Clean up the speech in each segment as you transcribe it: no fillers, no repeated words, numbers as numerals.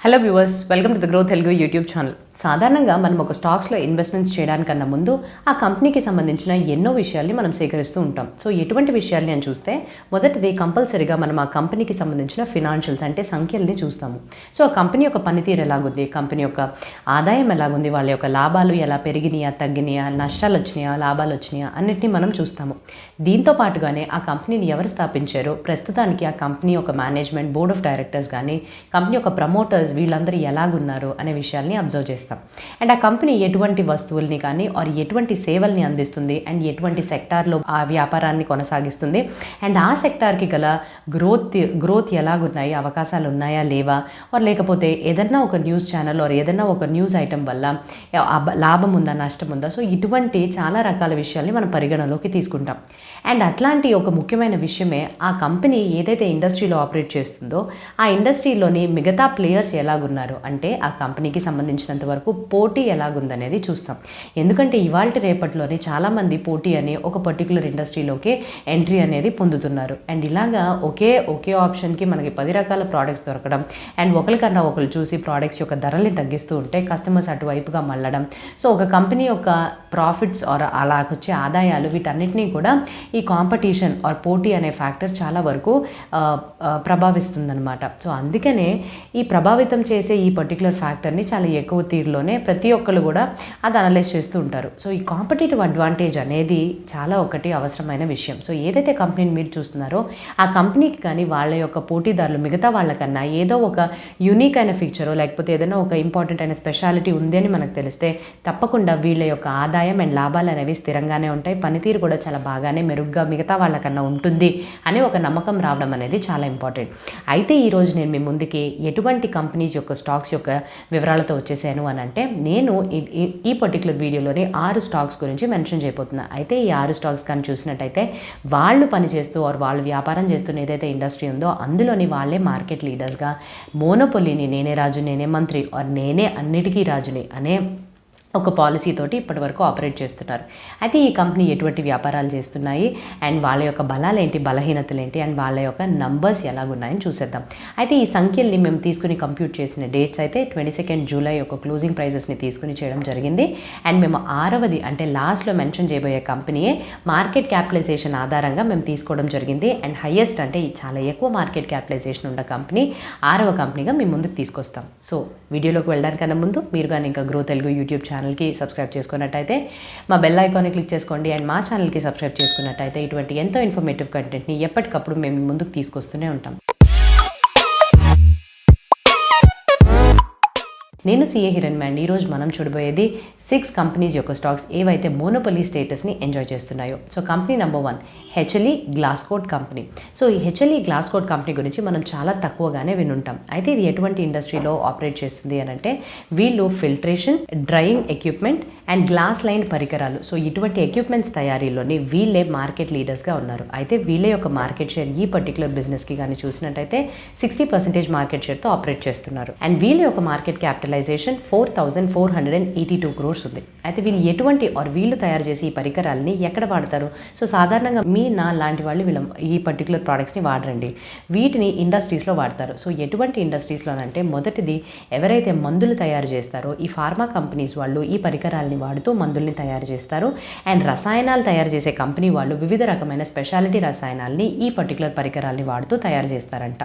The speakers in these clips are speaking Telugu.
Hello viewers, welcome to the grow Telugu YouTube channel. సాధారణంగా మనం ఒక స్టాక్స్లో ఇన్వెస్ట్మెంట్స్ చేయడానికన్నా ముందు ఆ కంపెనీకి సంబంధించిన ఎన్నో విషయాల్ని మనం సేకరిస్తూ ఉంటాం. సో ఎటువంటి విషయాల్ని అని చూస్తే మొదటిది కంపల్సరీగా మనం ఆ కంపెనీకి సంబంధించిన ఫినాన్షియల్స్ అంటే సంఖ్యల్ని చూస్తాము. సో ఆ కంపెనీ యొక్క పనితీరు ఎలాగుంది, కంపెనీ యొక్క ఆదాయం ఎలాగుంది, వాళ్ళ యొక్క లాభాలు ఎలా పెరిగినాయా తగ్గినాయా, నష్టాలు వచ్చినాయా లాభాలు వచ్చినాయా అన్నిటినీ మనం చూస్తాము. దీంతో పాటుగానే ఆ కంపెనీని ఎవరు స్థాపించారో, ప్రస్తుతానికి ఆ కంపెనీ యొక్క మేనేజ్మెంట్ బోర్డ్ ఆఫ్ డైరెక్టర్స్ కానీ కంపెనీ యొక్క ప్రమోటర్స్ వీళ్ళందరూ ఎలాగున్నారు అనే విషయాల్ని అబ్జర్వ్ చేస్తాం. అండ్ ఆ కంపెనీ ఎటువంటి వస్తువుల్ని కానీ ఆర్ ఎటువంటి సేవల్ని అందిస్తుంది అండ్ ఎటువంటి సెక్టార్లో ఆ వ్యాపారాన్ని కొనసాగిస్తుంది అండ్ ఆ సెక్టార్కి గల గ్రోత్ ఎలాగున్నాయి, అవకాశాలు ఉన్నాయా లేవా, ఆర్ లేకపోతే ఏదన్నా ఒక న్యూస్ ఛానల్ ఆర్ ఏదన్నా ఒక న్యూస్ ఐటమ్ వల్ల లాభం ఉందా నష్టం ఉందా. సో ఇటువంటి చాలా రకాల విషయాల్ని మనం పరిగణలోకి తీసుకుంటాం. అండ్ అట్లాంటి ఒక ముఖ్యమైన విషయమే ఆ కంపెనీ ఏదైతే ఇండస్ట్రీలో ఆపరేట్ చేస్తుందో ఆ ఇండస్ట్రీలోని మిగతా ప్లేయర్స్ ఎలాగున్నారు అంటే ఆ కంపెనీకి సంబంధించినంత వరకు పోటీ ఎలాగుందనేది చూస్తాం. ఎందుకంటే ఇవాళ రేపట్లోనే చాలామంది పోటీ అని ఒక పర్టికులర్ ఇండస్ట్రీలోకి ఎంట్రీ అనేది పొందుతున్నారు. అండ్ ఇలాగా ఒకే ఆప్షన్కి మనకి 10 రకాల ప్రోడక్ట్స్ దొరకడం అండ్ ఒకరికన్నా ఒకరు చూసి ప్రోడక్ట్స్ యొక్క ధరల్ని తగ్గిస్తూ ఉంటే కస్టమర్స్ అటువైపుగా మళ్ళడం. సో ఒక కంపెనీ యొక్క ప్రాఫిట్స్ ఆర్ అలాగొచ్చే ఆదాయాలు వీటన్నిటినీ కూడా ఈ కాంపిటీషన్ ఆర్ పోటీ అనే ఫ్యాక్టర్ చాలా వరకు ప్రభావిస్తుందన్నమాట. సో అందుకనే ఈ ప్రభావితం చేసే ఈ పర్టికులర్ ఫ్యాక్టర్ని చాలా ఎక్కువ తీరులోనే ప్రతి ఒక్కరు కూడా అది అనలైజ్ చేస్తూ ఉంటారు. సో ఈ కాంపిటేటివ్ అడ్వాంటేజ్ అనేది చాలా ఒకటి అవసరమైన విషయం. సో ఏదైతే కంపెనీని మీరు చూస్తున్నారో ఆ కంపెనీకి కానీ వాళ్ళ యొక్క పోటీదారులు మిగతా వాళ్ళకన్నా ఏదో ఒక యూనిక్ అయిన ఫీచరు లేకపోతే ఏదైనా ఒక ఇంపార్టెంట్ అయిన స్పెషాలిటీ ఉంది అని మనకు తెలిస్తే తప్పకుండా వీళ్ళ యొక్క ఆదాయం అండ్ లాభాలు అనేవి స్థిరంగానే ఉంటాయి, పనితీరు కూడా చాలా బాగానే మెరుగ్గా మిగతా వాళ్ళకన్నా ఉంటుంది అని ఒక నమ్మకం రావడం అనేది చాలా ఇంపార్టెంట్. అయితే ఈరోజు నేను మీ ముందుకి ఎటువంటి కంపెనీస్ యొక్క స్టాక్స్ యొక్క వివరాలతో వచ్చేసాను అని అంటే నేను ఈ పర్టికులర్ వీడియోలోని 6 స్టాక్స్ గురించి మెన్షన్ చేయబోతున్నాను. అయితే ఈ 6 స్టాక్స్ కానీ చూసినట్టయితే వాళ్ళు పనిచేస్తూ వాళ్ళు వ్యాపారం చేస్తున్న ఏదైతే ఇండస్ట్రీ ఉందో అందులోని వాళ్ళే మార్కెట్ లీడర్స్గా మోనోపొలీని నేనే రాజు నేనే మంత్రి ఆర్ నేనే అన్నిటికీ రాజుని అనే ఒక పాలసీ తోటి ఇప్పటి వరకు ఆపరేట్ చేస్తున్నారు. అయితే ఈ కంపెనీ ఎటువంటి వ్యాపారాలు చేస్తున్నాయి అండ్ వాళ్ళ యొక్క బలాలు ఏంటి, బలహీనతలు ఏంటి అండ్ వాళ్ళ యొక్క నంబర్స్ ఎలాగున్నాయని చూసేద్దాం. అయితే ఈ సంఖ్యల్ని మేము తీసుకుని కంప్యూట్ చేసిన డేట్స్ అయితే 22 జూలై యొక్క క్లోజింగ్ ప్రైజెస్ని తీసుకుని చేయడం జరిగింది. అండ్ మేము 6వది అంటే లాస్ట్లో మెన్షన్ చేయబోయే కంపెనీయే మార్కెట్ క్యాపిటలైజేషన్ ఆధారంగా మేము తీసుకోవడం జరిగింది. అండ్ హైయెస్ట్ అంటే చాలా ఎక్కువ మార్కెట్ క్యాపిటలైజేషన్ ఉన్న కంపెనీ 6వ కంపెనీగా మేము ముందుకు తీసుకొస్తాం. సో వీడియోలోకి వెళ్ళడానికన్నా ముందు మీరు కానీ ఇంకా గ్రో తెలుగు యూట్యూబ్ ఛానల్కి సబ్స్క్రైబ్ చేసుకున్నట్టయితే మా బెల్ ఐకాన్ని క్లిక్ చేసుకోండి. అండ్ మా ఛానల్కి సబ్స్క్రైబ్ చేసుకున్నట్టయితే ఇటువంటి ఎంతో ఇన్ఫర్మేటివ్ కంటెంట్ని ఎప్పటికప్పుడు మేము ముందుకు తీసుకొస్తూనే ఉంటాం. నేను సిఏ హిరణ్మేండి. ఈరోజు మనం చూడబోయేది 6 కంపెనీస్ యొక్క స్టాక్స్ ఏవైతే మోనోపొలీ స్టేటస్ని ఎంజాయ్ చేస్తున్నాయో. So company number 1 HLE Glascoat company. So ఈ హెచ్ఎల్ఈ గ్లాస్కోట్ కంపెనీ గురించి మనం చాలా తక్కువగానే వినుంటాం. అయితే ఇది ఎటువంటి ఇండస్ట్రీలో ఆపరేట్ చేస్తుంది అని అంటే వీళ్ళు filtration, drying equipment and glass line పరికరాలు, సో ఇటువంటి ఎక్విప్మెంట్స్ తయారీలోని వీళ్ళే మార్కెట్ లీడర్స్గా ఉన్నారు. అయితే వీళ్ళ యొక్క మార్కెట్ షేర్ ఈ పర్టికులర్ బిజినెస్కి కానీ చూసినట్టయితే 60% మార్కెట్ షేర్తో ఆపరేట్ చేస్తున్నారు. అండ్ వీళ్ళ యొక్క మార్కెట్ క్యాపిటలైజేషన్ 4,482 crores ఉంది. అయితే వీళ్ళు తయారు చేసి ఈ పరికరాలని ఎక్కడ వాడతారు? సో సాధారణంగా నా లాంటి వాళ్ళు ఈ పర్టికులర్ ప్రోడక్ట్స్ని వాడరండి, వీటిని ఇండస్ట్రీస్లో వాడతారు. సో ఎటువంటి ఇండస్ట్రీస్లోనంటే మొదటిది ఎవరైతే మందులు తయారు చేస్తారో ఈ ఫార్మా కంపెనీస్ వాళ్ళు ఈ పరికరాలని వాడుతూ మందుల్ని తయారు చేస్తారు. అండ్ రసాయనాలు తయారు చేసే కంపెనీ వాళ్ళు వివిధ రకమైన స్పెషాలిటీ రసాయనాల్ని ఈ పర్టికులర్ పరికరాలని వాడుతూ తయారు చేస్తారంట.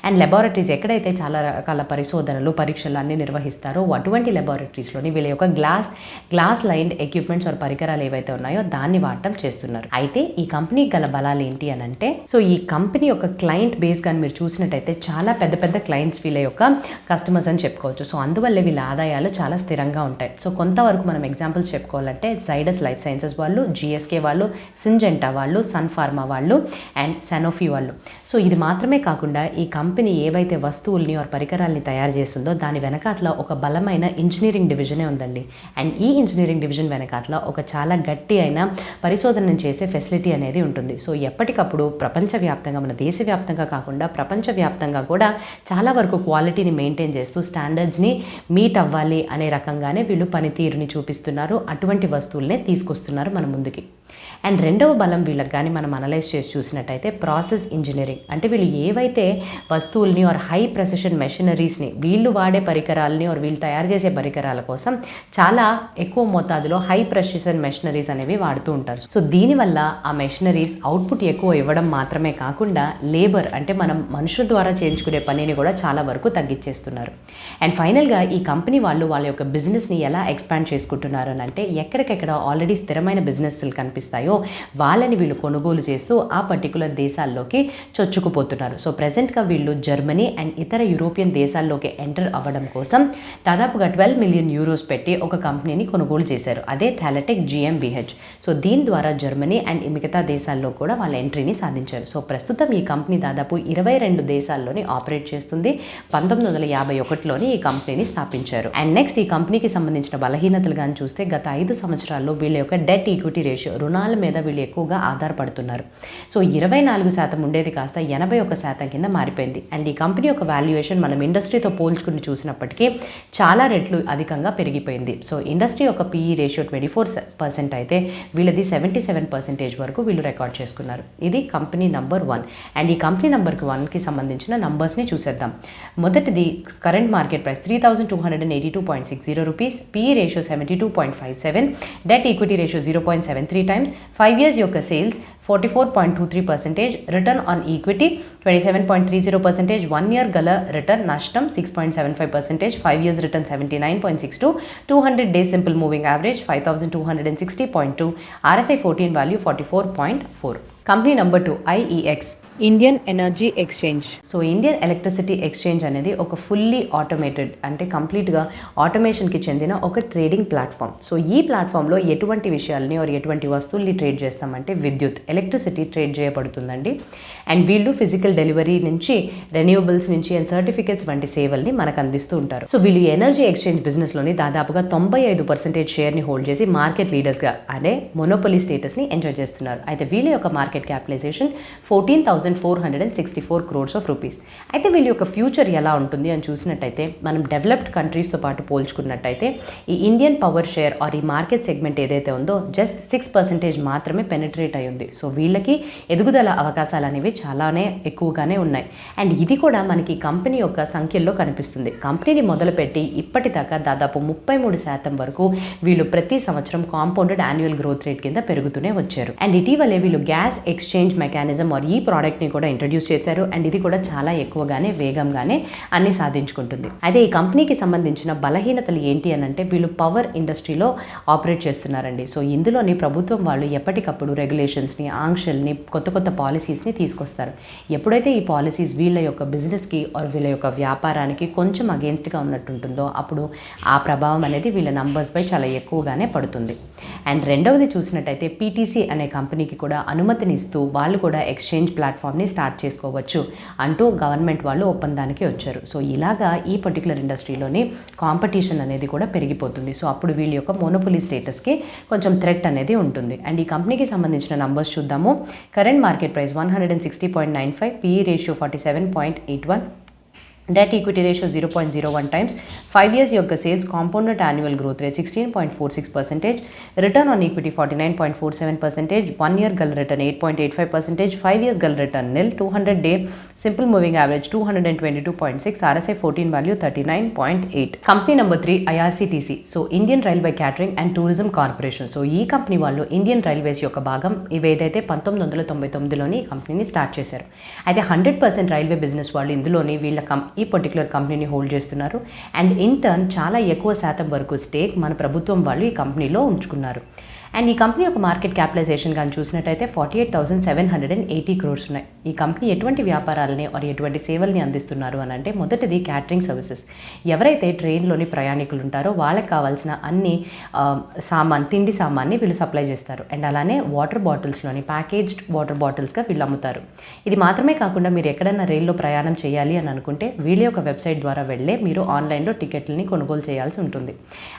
అండ్ లెబారెటరీస్ ఎక్కడైతే చాలా రకాల పరిశోధనలు పరీక్షలు అన్ని నిర్వహిస్తారో అటువంటి లెబారెటరీస్లోని వీళ్ళ యొక్క గ్లాస్ లైన్ ఎక్విప్మెంట్స్ ఆర్ పరికరాలు ఏవైతే ఉన్నాయో దాన్ని వాడటం చేస్తున్నారు. అయితే ఈ కంపెనీకి గల బలాలు ఏంటి అని అంటే సో ఈ కంపెనీ యొక్క క్లయింట్ బేస్ కానీ మీరు చూసినట్టయితే చాలా పెద్ద క్లయింట్స్ వీళ్ళ యొక్క కస్టమర్స్ అని చెప్పుకోవచ్చు. సో అందువల్లే వీళ్ళ ఆదాయాలు చాలా స్థిరంగా ఉంటాయి. సో కొంతవరకు మనం ఎగ్జాంపుల్స్ చెప్పుకోవాలంటే జైడస్ లైఫ్ సైన్సెస్ వాళ్ళు, జిఎస్కే వాళ్ళు, సింజెంటా వాళ్ళు, సన్ ఫార్మా వాళ్ళు అండ్ సనోఫీ వాళ్ళు. సో ఇది మాత్రమే కాకుండా ఈ కంపెనీ ఏవైతే వస్తువుల్ని ఆర్ పరికరాల్ని తయారు చేస్తుందో దాని వెనకాతల ఒక బలమైన ఇంజనీరింగ్ డివిజనే ఉందండి. అండ్ ఈ ఇంజనీరింగ్ డివిజన్ వెనకాతల ఒక చాలా గట్టి అయిన పరిశోధన చేసే ఫెసిలిటీ అనేది ఉంటుంది. సో ఎప్పటికప్పుడు ప్రపంచవ్యాప్తంగా మన దేశవ్యాప్తంగా కాకుండా ప్రపంచవ్యాప్తంగా కూడా చాలా వరకు క్వాలిటీని మెయింటైన్ చేస్తూ స్టాండర్డ్స్ని మీట్ అవ్వాలి అనే రకంగానే వీళ్ళు పనితీరుని చూపిస్తున్నారు. అటువంటి వస్తువులనే తీసుకొస్తున్నారు మన ముందుకి. అండ్ రెండవ బలం వీళ్ళకి కానీ మనం అనలైజ్ చేసి చూసినట్టయితే ప్రాసెస్ ఇంజనీరింగ్. అంటే వీళ్ళు ఏవైతే వస్తువుల్ని ఆర్ హై ప్రెసిషన్ మెషినరీస్ని వీళ్ళు వాడే పరికరాలని ఆర్ వీళ్ళు తయారు చేసే పరికరాల కోసం చాలా ఎక్కువ మోతాదులో హై ప్రెసిషన్ మెషినరీస్ అనేవి వాడుతూ ఉంటారు. సో దీనివల్ల ఆ మెషినరీస్ అవుట్పుట్ ఎక్కువ ఇవ్వడం మాత్రమే కాకుండా లేబర్ అంటే మనం మనుషుల ద్వారా చేయించుకునే పనిని కూడా చాలా వరకు తగ్గించేస్తున్నారు. అండ్ ఫైనల్గా ఈ కంపెనీ వాళ్ళు వాళ్ళ యొక్క బిజినెస్ని ఎలా ఎక్స్పాండ్ చేసుకుంటున్నారు అని అంటే ఎక్కడికెక్కడ ఆల్రెడీ స్థిరమైన బిజినెస్లు కనిపిస్తాయో వాళ్ళని వీళ్ళు కొనుగోలు చేస్తూ ఆ పర్టికులర్ దేశాల్లోకి చొచ్చుకుపోతున్నారు. సో ప్రెసెంట్గా వీళ్ళు జర్మనీ అండ్ ఇతర యూరోపియన్ దేశాల్లోకి ఎంటర్ అవ్వడం కోసం దాదాపుగా 12 మిలియన్ యూరోస్ పెట్టి ఒక కంపెనీని కొనుగోలు చేశారు. అదే థాలటెక్ GmbH. సో దీని ద్వారా జర్మనీ అండ్ మిగతా దేశాల్లో కూడా వాళ్ళ ఎంట్రీని సాధించారు. సో ప్రస్తుతం ఈ కంపెనీ దాదాపు 22 దేశాల్లోని ఆపరేట్ చేస్తుంది. 1951లోని ఈ కంపెనీని స్థాపించారు. అండ్ నెక్స్ట్ ఈ కంపెనీకి సంబంధించిన బలహీనతలు కానీ చూస్తే గత 5 సంవత్సరాల్లో వీళ్ళ యొక్క డెట్ ఈక్విటీ రేషియో రుణాల మీద వీళ్ళు ఎక్కువగా ఆధారపడుతున్నారు. సో 24% ఉండేది కాస్త 81% కింద మారిపోయింది. అండ్ ఈ కంపెనీ యొక్క వాల్యుయేషన్ మనం ఇండస్ట్రీతో పోల్చుకుని చూసినప్పటికీ చాలా రెట్లు అధికంగా పెరిగిపోయింది. సో ఇండస్ట్రీ యొక్క PE రేషియో 24% అయితే వీళ్ళది 77% వరకు వీళ్ళు రికార్డ్ చేసుకున్నారు. ఇది కంపెనీ నెంబర్ 1. అండ్ ఈ కంపెనీ నెంబర్ 1కి సంబంధించిన నంబర్స్ని చూసేద్దాం. మొదటిది current market price 3282.60 rupees, PE ratio 72.57, debt equity ratio 0.73 times, 5 years యొక్క sales 44.23%, return on equity 27.30%, 1 year గల రిటర్న్ నష్టం 6.75%, 5 years return 79.62, 200 days simple moving average 5260.2, RSI 14 value 44.4. Company number 2 IEX, Indian energy exchange. So Indian electricity exchange అనేది ఒక ఫుల్లీ ఆటోమేటెడ్ అంటే కంప్లీట్గా ఆటోమేషన్కి చెందిన ఒక ట్రేడింగ్ ప్లాట్ఫామ్. సో ఈ ప్లాట్ఫామ్లో ఎటువంటి విషయాల్ని ఆర్ ఎటువంటి వస్తువుల్ని ట్రేడ్ చేస్తామంటే విద్యుత్, ఎలక్ట్రిసిటీ ట్రేడ్ చేయబడుతుందండి. అండ్ వీళ్ళు ఫిజికల్ డెలివరీ నుంచి రెన్యూవబుల్స్ నుంచి అండ్ సర్టిఫికేట్స్ వంటి సేవల్ని మనకు అందిస్తూ ఉంటారు. సో వీళ్ళు ఎనర్జీ ఎక్స్చేంజ్ బిజినెస్లోని దాదాపుగా 95% షేర్ని హోల్డ్ చేసి మార్కెట్ లీడర్స్గా అనే మొనోపొలీ స్టేటస్ని ఎంజాయ్ చేస్తున్నారు. అయితే వీళ్ళ యొక్క market capitalisation 14,464 crores of rupees. అయితే వీళ్ళ యొక్క ఫ్యూచర్ ఎలా ఉంటుంది అని చూసినట్టయితే మనం డెవలప్డ్ కంట్రీస్తో పాటు పోల్చుకున్నట్టయితే ఈ ఇండియన్ పవర్ షేర్ ఆర్ ఈ మార్కెట్ సెగ్మెంట్ ఏదైతే ఉందో జస్ట్ 6% మాత్రమే పెనిట్రేట్ అయి ఉంది. సో వీళ్ళకి ఎదుగుదల అవకాశాలు అనేవి చాలానే ఎక్కువగానే ఉన్నాయి. అండ్ ఇది కూడా మనకి కంపెనీ యొక్క సంఖ్యల్లో కనిపిస్తుంది. కంపెనీని మొదలుపెట్టి ఇప్పటిదాకా దాదాపు 33% వరకు వీళ్ళు ప్రతి సంవత్సరం కాంపౌండెడ్ యాన్యువల్ గ్రోత్ రేట్ కింద పెరుగుతూనే వచ్చారు. అండ్ ఇటీవలే వీళ్ళు గ్యాస్ ఎక్స్చేంజ్ మెకానిజం ఆర్ ఈ ప్రోడక్ట్ని కూడా ఇంట్రడ్యూస్ చేశారు. అండ్ ఇది కూడా చాలా ఎక్కువగానే వేగంగానే అన్ని సాధించుకుంటుంది. అయితే ఈ కంపెనీకి సంబంధించిన బలహీనతలు ఏంటి అని అంటే వీళ్ళు పవర్ ఇండస్ట్రీలో ఆపరేట్ చేస్తున్నారండి. సో ఇందులోని ప్రభుత్వం వాళ్ళు ఎప్పటికప్పుడు రెగ్యులేషన్స్ని, ఆంక్షల్ని, కొత్త కొత్త పాలసీస్ని తీసుకొస్తారు. ఎప్పుడైతే ఈ పాలసీస్ వీళ్ళ యొక్క బిజినెస్కి ఆర్ వీళ్ళ యొక్క వ్యాపారానికి కొంచెం అగేన్స్ట్గా ఉన్నట్టుంటుందో అప్పుడు ఆ ప్రభావం అనేది వీళ్ళ నంబర్స్పై చాలా ఎక్కువగానే పడుతుంది. అండ్ రెండవది చూసినట్టయితే PTC అనే కంపెనీకి కూడా అనుమతినిస్తూ వాళ్ళు కూడా ఎక్స్చేంజ్ ప్లాట్ఫామ్ని స్టార్ట్ చేసుకోవచ్చు అంటూ గవర్నమెంట్ వాళ్ళు ఒప్పందానికి వచ్చారు. సో ఇలాగా ఈ పర్టికులర్ ఇండస్ట్రీలోని కాంపిటీషన్ అనేది కూడా పెరిగిపోతుంది. సో అప్పుడు వీళ్ళ యొక్క మోనోపొలీ స్టేటస్కి కొంచెం థ్రెట్ అనేది ఉంటుంది. అండ్ ఈ కంపెనీకి సంబంధించిన నంబర్స్ చూద్దాము. Current market price 160.95, PE ratio 47.81, debt equity ratio 0.01 times, 5 years యొక్క sales compounded annual growth rate 16.46%, return on equity 49.47%, 1 year గల రిటర్న్ 8.85%, 5 years గల return nil, 200 day simple moving average 222.6, RSI 14 value 39.8. Company number 3 IRCTC. So Indian railway catering and tourism corporation. So ఈ కంపెనీ వాళ్ళు ఇండియన్ రైల్వేస్ యొక్క భాగం ఇవేదైతే 1999లోని ఈ కంపెనీని స్టార్ట్ చేశారు. అయితే 100% రైల్వే బిజినెస్ వాళ్ళు ఇందులోని వీళ్ళ ఈ పర్టికులర్ కంపెనీని హోల్డ్ చేస్తున్నారు. అండ్ ఇన్ టర్న్ చాలా ఎక్కువ శాతం వరకు స్టేక్ మన ప్రభుత్వం వాళ్ళు ఈ కంపెనీలో ఉంచుకున్నారు. అండ్ ఈ కంపెనీ యొక్క మార్కెట్ క్యాపిటలైజేషన్ కానీ చూసినట్టయితే 48,780 crores ఉన్నాయి. ఈ కంపెనీ ఎటువంటి వ్యాపారాలని or ఎటువంటి సేవల్ని అందిస్తున్నారు అని అంటే మొదటిది క్యాటరింగ్ సర్వీసెస్. ఎవరైతే ట్రైన్లోని ప్రయాణికులు ఉంటారో వాళ్ళకి కావాల్సిన అన్ని తిండి సామాన్ని వీళ్ళు సప్లై చేస్తారు. అండ్ అలానే వాటర్ బాటిల్స్లోని ప్యాకేజ్డ్ వాటర్ బాటిల్స్గా వీళ్ళు అమ్ముతారు. ఇది మాత్రమే కాకుండా మీరు ఎక్కడైనా రైల్లో ప్రయాణం చేయాలి అని అనుకుంటే వీళ్ళ యొక్క వెబ్సైట్ ద్వారా వెళ్ళే మీరు ఆన్లైన్లో టికెట్లని కొనుగోలు చేయాల్సి ఉంటుంది.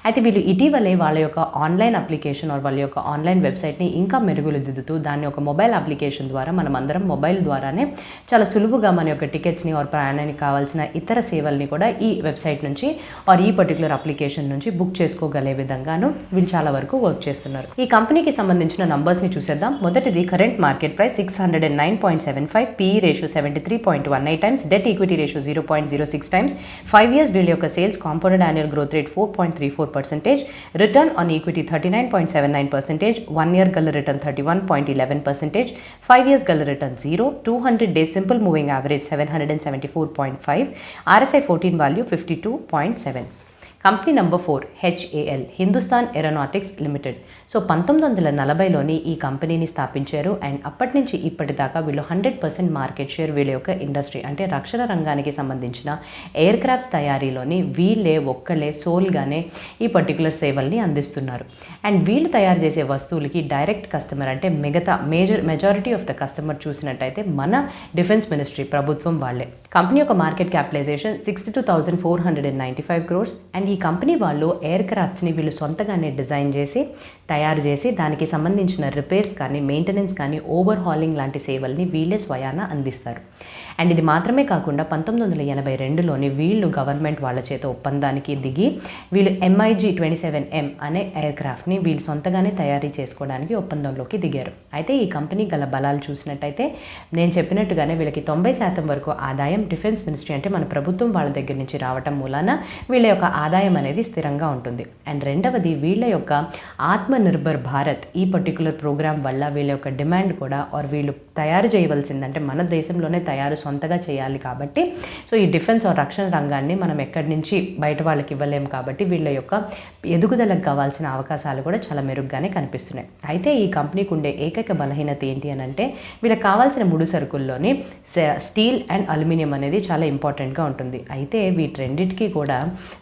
అయితే వీళ్ళు ఇటీవలే వాళ్ళ యొక్క ఆన్లైన్ అప్లికేషన్ వాళ్ళ యొక్క ఆన్లైన్ వెబ్సైట్ని ఇంకా మెరుగుదిద్దుతూ దాన్ని ఒక మొబైల్ అప్లికేషన్ ద్వారా మనం అందరం మొబైల్ ద్వారానే చాలా సులువుగా మన యొక్క టికెట్స్ని ఆర్ ప్రయాణానికి కావాల్సిన ఇతర సేవల్ని కూడా ఈ వెబ్సైట్ నుంచి ఆర్ ఈ పర్టికులర్ అప్లికేషన్ నుంచి బుక్ చేసుకోగలే విధంగాను వీళ్ళు చాలా వరకు వర్క్ చేస్తున్నారు. ఈ కంపెనీకి సంబంధించిన నంబర్స్ని చూసేద్దాం. మొదటిది current market price 609.75, PE ratio 73.18 times, debt equity ratio 0.06 times, 5 years వీళ్ళ యొక్క sales compounded annual growth rate 4.34%, return on equity 39.79%, 1 year గల రిటర్న్ 31.11%, 5 years గల return 0, 200 days simple moving average 774.5, RSI 14 value 52.7. Company number 4 HAL, Hindustan aeronautics limited. So 1940లోని ఈ కంపెనీని స్థాపించారు అండ్ అప్పటి నుంచి ఇప్పటిదాకా వీళ్ళు 100% మార్కెట్ షేర్ వీళ్ళ యొక్క ఇండస్ట్రీ అంటే రక్షణ రంగానికి సంబంధించిన ఎయిర్ క్రాఫ్ట్స్ తయారీలోని వీళ్ళే ఒక్కలే సోల్గానే ఈ పర్టికులర్ సేవల్ని అందిస్తున్నారు. అండ్ వీళ్ళు తయారు చేసే వస్తువులకి డైరెక్ట్ కస్టమర్ అంటే మిగతా మెజారిటీ ఆఫ్ ద కస్టమర్ చూసినట్టయితే మన డిఫెన్స్ మినిస్ట్రీ ప్రభుత్వం వాళ్ళే. కంపెనీ యొక్క మార్కెట్ క్యాపిటలైజేషన్ 62,495 crores అండ్ ఈ కంపెనీ వాళ్ళు ఎయిర్ క్రాఫ్ట్స్ని వీళ్ళు సొంతగానే డిజైన్ చేసి తయారు చేసి దానికి సంబంధించిన రిపేర్స్ కానీ మెయింటెనెన్స్ కానీ ఓవర్ హాలింగ్ లాంటి సేవల్ని వీళ్ళే స్వయాన అందిస్తారు. అండ్ ఇది మాత్రమే కాకుండా 1982లోని వీళ్ళు గవర్నమెంట్ వాళ్ళ చేత ఒప్పందానికి దిగి వీళ్ళు MiG-27M అనే ఎయిర్ క్రాఫ్ట్ని వీళ్ళు సొంతగానే తయారీ చేసుకోవడానికి ఒప్పందంలోకి దిగారు. అయితే ఈ కంపెనీ గల బలాలు చూసినట్టయితే నేను చెప్పినట్టుగానే వీళ్ళకి 90% వరకు ఆదాయం డిఫెన్స్ మినిస్ట్రీ అంటే మన ప్రభుత్వం వాళ్ళ దగ్గర నుంచి రావటం మూలాన వీళ్ళ యొక్క ఆదాయం అనేది స్థిరంగా ఉంటుంది. అండ్ రెండవది వీళ్ళ యొక్క ఆత్మనిర్భర్ భారత్ ఈ పర్టికులర్ ప్రోగ్రామ్ వల్ల వీళ్ళ యొక్క డిమాండ్ కూడా ఆర్ వీళ్ళు తయారు చేయవలసిందంటే మన దేశంలోనే తయారు సొంతగా చేయాలి కాబట్టి సో ఈ డిఫెన్స్ ఆర్ రక్షణ రంగాన్ని మనం ఎక్కడి నుంచి బయట వాళ్ళకి ఇవ్వలేము కాబట్టి వీళ్ళ యొక్క ఎదుగుదలకు కావాల్సిన అవకాశాలు కూడా చాలా మెరుగ్గానే కనిపిస్తున్నాయి. అయితే ఈ కంపెనీకి ఉండే ఏకైక బలహీనత ఏంటి అని అంటే వీళ్ళకి కావాల్సిన ముడి సరుకుల్లోని స్టీల్ అండ్ అల్యూమినియం అనేది చాలా ఇంపార్టెంట్గా ఉంటుంది. అయితే వీటన్నిటికీ కూడా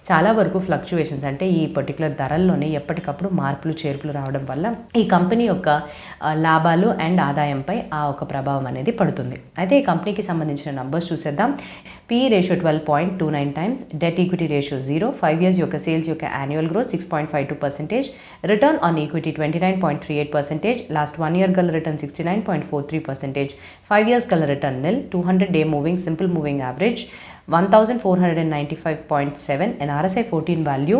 చాలా వరకు ఫ్లక్చువేషన్స్ అంటే ఈ పర్టికులర్ ధరల్లోనే ఎప్పటికప్పుడు మార్పులు చేర్పులు రావడం వల్ల ఈ కంపెనీ యొక్క లాభాలు అండ్ ఆదాయంపై ఆ ఒక ప్రభావం అనేది పడుతుంది. అయితే ఈ కంపెనీకి సంబంధించిన నంబర్స్ చూసేద్దాం. PE ratio 12.29 times, debt equity ratio 0, 5 years యొక్క సేల్స్ యొక్క annual growth 6.52%, return on equity 29.38%, last 1 year గల రిటర్న్ 69.43%, 5 years గల return nil, 200 day moving simple moving average 1495.7 and RSI 14 value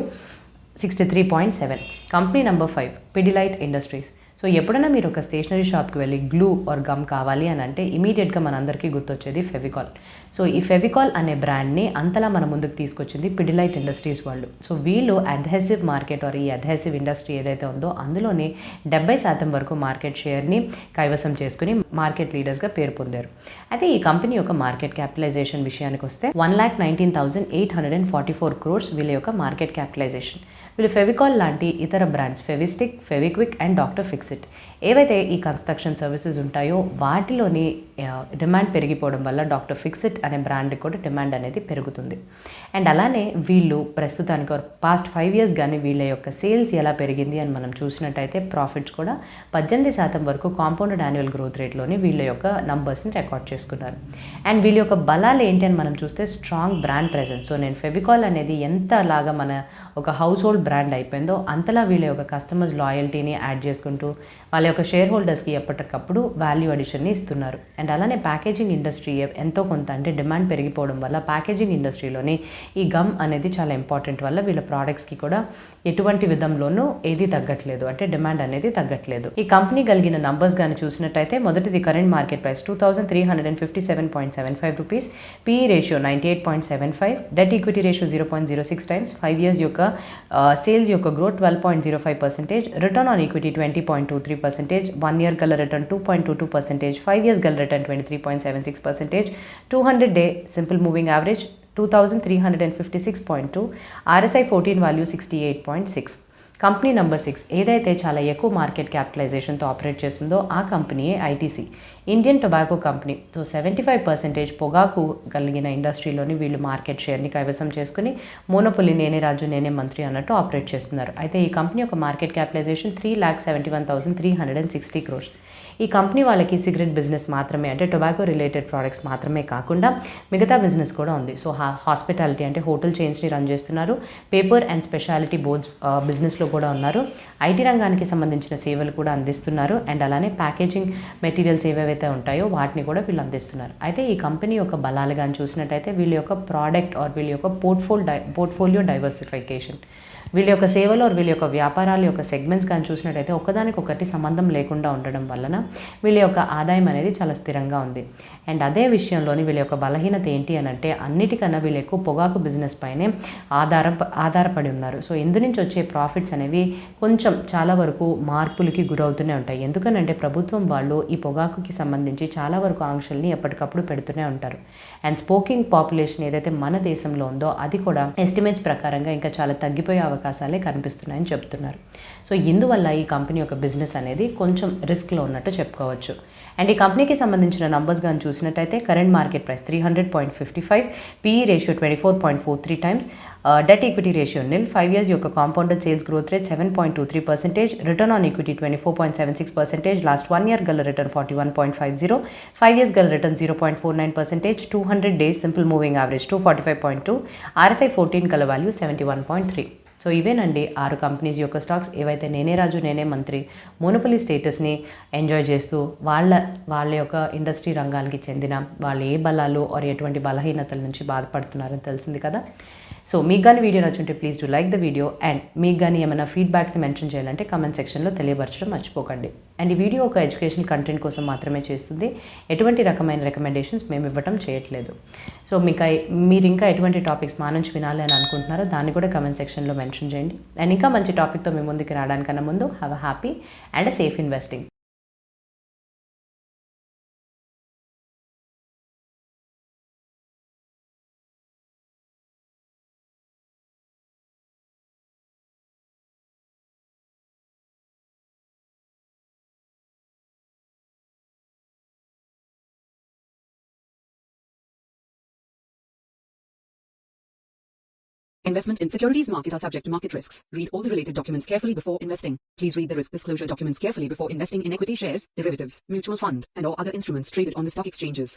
63.7. Company number 5 Pidilite industries. So ఎప్పుడైనా మీరు ఒక స్టేషనరీ షాప్కి వెళ్ళి గ్లూ ఆర్ గమ్ కావాలి అని అంటే ఇమీడియట్గా మనందరికీ గుర్తొచ్చేది ఫెవికాల్. సో ఈ ఫెవికాల్ అనే బ్రాండ్ని అంతలా మన ముందుకు తీసుకొచ్చింది పిడిలైట్ ఇండస్ట్రీస్ వాళ్ళు. సో వీళ్ళు అడ్హెసివ్ మార్కెట్ ఆర్ ఈ అడ్హెసివ్ ఇండస్ట్రీ ఏదైతే ఉందో అందులోనే 70% వరకు మార్కెట్ షేర్ని కైవసం చేసుకుని మార్కెట్ లీడర్స్గా పేరు పొందారు. అయితే ఈ కంపెనీ యొక్క మార్కెట్ క్యాపిటలైజేషన్ విషయానికి వస్తే 1,19,844 crores వీళ్ళ యొక్క మార్కెట్ క్యాపిటలైజేషన్. వీళ్ళు ఫెవికాల్ లాంటి ఇతర brands Fevistik, Fevikwik and doctor Fixit ఏవైతే ఈ కన్స్ట్రక్షన్ సర్వీసెస్ ఉంటాయో వాటిలోని డిమాండ్ పెరిగిపోవడం వల్ల డాక్టర్ ఫిక్సిట్ అనే బ్రాండ్కి కూడా డిమాండ్ అనేది పెరుగుతుంది. అండ్ అలానే వీళ్ళు ప్రస్తుతానికి పాస్ట్ 5 years కానీ వీళ్ళ యొక్క సేల్స్ ఎలా పెరిగింది అని మనం చూసినట్టయితే ప్రాఫిట్స్ కూడా 18% వరకు కాంపౌండెడ్ యాన్యువల్ గ్రోత్ రేట్లోని వీళ్ళ యొక్క నంబర్స్ని రికార్డ్ చేసుకున్నారు. అండ్ వీళ్ళ యొక్క బలాలు ఏంటి అని మనం చూస్తే స్ట్రాంగ్ బ్రాండ్ ప్రెజెన్స్. సో నేను ఫెవికాల్ అనేది ఎంతలాగా మన ఒక హౌస్ హోల్డ్ బ్రాండ్ అయిపోయిందో అంతలా వీళ్ళ యొక్క కస్టమర్స్ లాయల్టీని యాడ్ చేసుకుంటూ వాళ్ళ యొక్క షేర్ హోల్డర్స్కి ఎప్పటికప్పుడు వాల్యూ అడిషన్ని ఇస్తున్నారు. అండ్ అలానే ప్యాకేజింగ్ ఇండస్ట్రీ ఎంతో కొంత అంటే డిమాండ్ పెరిగిపోవడం వల్ల ప్యాకేజింగ్ ఇండస్ట్రీలోని ఈ గమ్ అనేది చాలా ఇంపార్టెంట్ వల్ల వీళ్ళ ప్రోడక్ట్స్కి కూడా ఎటువంటి విధంలోనూ ఏది తగ్గట్లేదు అంటే డిమాండ్ అనేది తగ్గట్లేదు. ఈ కంపెనీ కలిగిన నంబర్స్ కానీ చూసినట్టయితే మొదటిది current market price 2,357.75 rupees, PE ratio 98.75, debt equity ratio 0.06 times, 5 years యొక్క సేల్స్ యొక్క growth 12.05%, return on equity 20.23%, 1 year గల రిటర్న్ 2.22%, 5 years గల return 23.76%, 200 day simple moving average 2,356.2, RSI 14 value 68.6. Company number 6 ఏదైతే చాలా ఎక్కువ మార్కెట్ క్యాపిటలైజేషన్తో ఆపరేట్ చేస్తుందో ఆ కంపెనీయే ITC, Indian tobacco company. So 75% పొగాకు కలిగిన ఇండస్ట్రీలోని వీళ్ళు మార్కెట్ షేర్ని కైవసం చేసుకుని మోనోపొలి నేనే రాజు నేనే మంత్రి అన్నట్టు ఆపరేట్ చేస్తున్నారు. అయితే ఈ కంపెనీ యొక్క మార్కెట్ క్యాపిటలైజేషన్ 3,71,360 crores. ఈ కంపెనీ వాళ్ళకి సిగరెట్ బిజినెస్ మాత్రమే అంటే టొబాకో రిలేటెడ్ ప్రోడక్ట్స్ మాత్రమే కాకుండా మిగతా బిజినెస్ కూడా ఉంది. సో హాస్పిటాలిటీ అంటే హోటల్ చైన్స్ని రన్ చేస్తున్నారు. పేపర్ అండ్ స్పెషాలిటీ బోర్డ్స్ బిజినెస్లో కూడా ఉన్నారు. ఐటీ రంగానికి సంబంధించిన సేవలు కూడా అందిస్తున్నారు. అండ్ అలానే ప్యాకేజింగ్ మెటీరియల్స్ ఏవేవైతే ఉంటాయో వాటిని కూడా వీళ్ళు అందిస్తున్నారు. అయితే ఈ కంపెనీ యొక్క బలాలు కానీ చూసినట్టయితే వీళ్ళ యొక్క ప్రోడక్ట్ ఆర్ వీళ్ళ యొక్క పోర్ట్ఫోలియో డైవర్సిఫికేషన్, వీళ్ళ యొక్క సేవలు వీళ్ళ యొక్క వ్యాపారాల యొక్క సెగ్మెంట్స్ కానీ చూసినట్టయితే ఒకదానికొకటి సంబంధం లేకుండా ఉండడం వలన వీళ్ళ యొక్క ఆదాయం అనేది చాలా స్థిరంగా ఉంది. అండ్ అదే విషయంలోని వీళ్ళ యొక్క బలహీనత ఏంటి అని అంటే అన్నిటికన్నా వీళ్ళు ఎక్కువ పొగాకు బిజినెస్ పైనే ఆధారపడి ఉన్నారు. సో ఇందు నుంచి వచ్చే ప్రాఫిట్స్ అనేవి కొంచెం చాలా వరకు మార్పులకి గురవుతూనే ఉంటాయి. ఎందుకనంటే ప్రభుత్వం వాళ్ళు ఈ పొగాకుకి సంబంధించి చాలా వరకు ఆంక్షల్ని ఎప్పటికప్పుడు పెడుతూనే ఉంటారు. అండ్ స్మోకింగ్ పాపులేషన్ ఏదైతే మన దేశంలో ఉందో అది కూడా ఎస్టిమేట్స్ ప్రకారంగా ఇంకా చాలా తగ్గిపోయే అవకాశాలే కనిపిస్తున్నాయని చెప్తున్నారు. సో ఇందువల్ల ఈ కంపెనీ యొక్క బిజినెస్ అనేది కొంచెం రిస్క్లో ఉన్నట్టు చెప్పుకోవచ్చు. అండ్ ఈ కంపెనీకి సంబంధించిన నంబర్స్ కానీ చూసినట్టయితే current market price 300.55, PE ratio 24.43 times, debt equity ratio nil, 5 years యొక్క compounded sales growth rate 7.23%, return on equity 24.76%, last 1 year గల రిటర్న్ 41.50, 5 years గల return 0.49%, 200 days simple moving average 245.2, RSI 14 గల వాల్యూ 71.3. సో ఇవేనండి 6 కంపెనీస్ యొక్క స్టాక్స్ ఏవైతే నేనే రాజు నేనే మంత్రి మోనోపలీ స్టేటస్ని ఎంజాయ్ చేస్తూ వాళ్ళ యొక్క ఇండస్ట్రీ రంగానికి చెందిన వాళ్ళు ఏ బలాలు ఆర్ ఎటువంటి బలహీనతల నుంచి బాధపడుతున్నారని తెలిసింది కదా. సో మీకు కానీ వీడియో నచ్చుంటే please do like the video. And మీకు కానీ ఏమైనా ఫీడ్బ్యాక్స్ని మెన్షన్ చేయాలంటే కమెంట్ సెక్షన్లో తెలియపరచడం మర్చిపోకండి. అండ్ ఈ వీడియో ఒక ఎడ్యుకేషనల్ కంటెంట్ కోసం మాత్రమే చేస్తుంది, ఎటువంటి రకమైన రికమెండేషన్స్ మేము ఇవ్వటం చేయట్లేదు. సో మీరు ఇంకా ఎటువంటి టాపిక్స్ మా నుంచి వినాలి అని అనుకుంటున్నారో దాన్ని కూడా కమెంట్ సెక్షన్లో మెన్షన్ చేయండి. అండ్ ఇంకా మంచి టాపిక్తో మీ ముందుకు రావడానికన్నా ముందు have a happy and a safe investing. Investment in securities market are subject to market risks. Read all the related documents carefully before investing. Please read the risk disclosure documents carefully before investing in equity shares, derivatives, mutual fund, and or other instruments traded on the stock exchanges.